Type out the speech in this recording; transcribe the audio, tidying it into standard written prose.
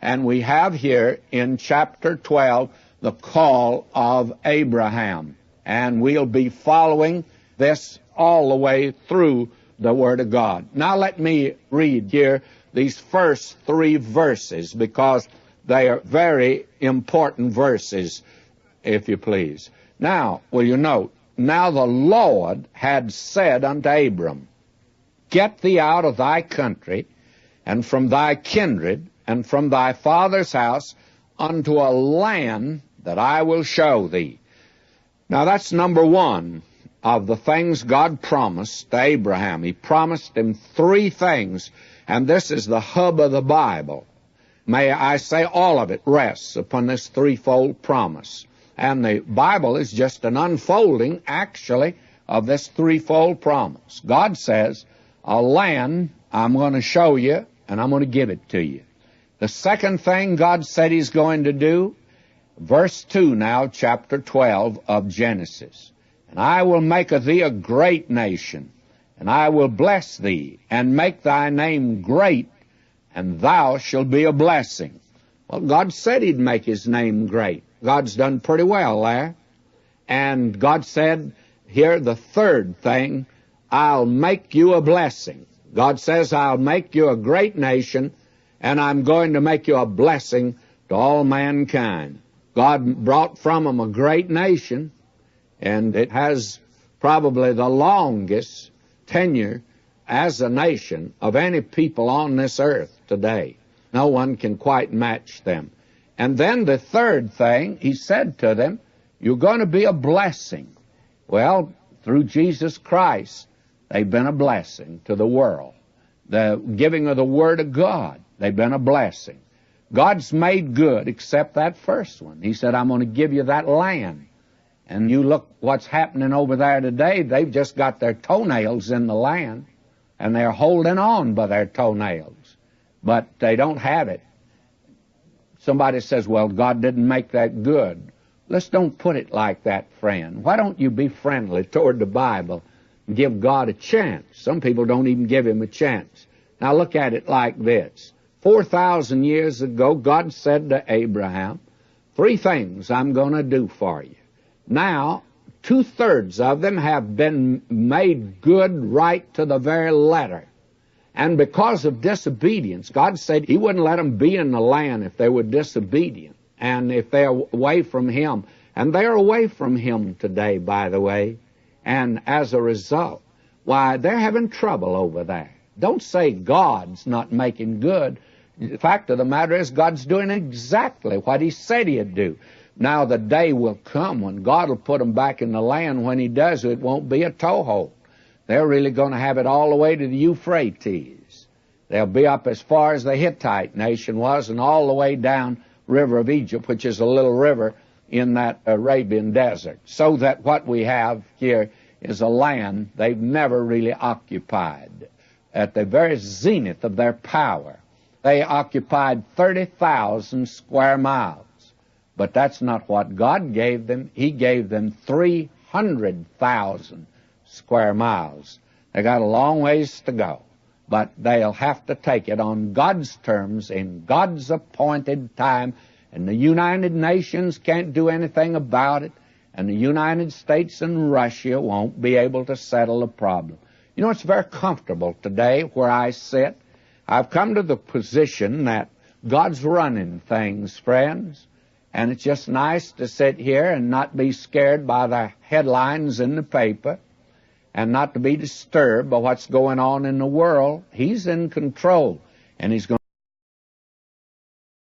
And we have here in chapter 12 the call of Abraham. And we'll be following this all the way through the Word of God. Now let me read here these first 3 verses, because they are very important verses, if you please. Now, will you note, now the Lord had said unto Abram, Get thee out of thy country, and from thy kindred, and from thy father's house, unto a land that I will show thee. Now that's number 1 of the things God promised to Abraham. He promised him 3 things, and this is the hub of the Bible. May I say all of it rests upon this threefold promise. And the Bible is just an unfolding, actually, of this threefold promise. God says, a land I'm going to show you, and I'm going to give it to you. The second thing God said He's going to do, verse 2 now, chapter 12 of Genesis. And I will make of thee a great nation, and I will bless thee, and make thy name great, and thou shalt be a blessing. Well, God said He'd make His name great. God's done pretty well there. And God said here the third thing, I'll make you a blessing. God says, I'll make you a great nation, and I'm going to make you a blessing to all mankind. God brought from them a great nation, and it has probably the longest tenure as a nation of any people on this earth today. No one can quite match them. And then the third thing, He said to them, you're going to be a blessing. Well, through Jesus Christ, they've been a blessing to the world. The giving of the Word of God, they've been a blessing. God's made good except that first one. He said, I'm going to give you that land. And you look what's happening over there today, they've just got their toenails in the land, and they're holding on by their toenails. But they don't have it. Somebody says, well, God didn't make that good. Let's don't put it like that, friend. Why don't you be friendly toward the Bible and give God a chance? Some people don't even give Him a chance. Now look at it like this. 4,000 years ago, God said to Abraham, 3 things I'm going to do for you. Now, 2/3 of them have been made good right to the very letter. And because of disobedience, God said He wouldn't let them be in the land if they were disobedient and if they're away from Him. And they're away from Him today, by the way. And as a result, why, they're having trouble over there. Don't say God's not making good. The fact of the matter is God's doing exactly what He said He'd do. Now the day will come when God will put them back in the land. When He does, it won't be a toehold. They're really going to have it all the way to the Euphrates. They'll be up as far as the Hittite nation was and all the way down River of Egypt, which is a little river in that Arabian desert. So that what we have here is a land they've never really occupied. At the very zenith of their power, they occupied 30,000 square miles. But that's not what God gave them. He gave them 300,000 square miles. They got a long ways to go, but they'll have to take it on God's terms in God's appointed time, and the United Nations can't do anything about it, and the United States and Russia won't be able to settle the problem. You know, it's very comfortable today where I sit. I've come to the position that God's running things, friends, and it's just nice to sit here and not be scared by the headlines in the paper, and not to be disturbed by what's going on in the world. He's in control, and He's going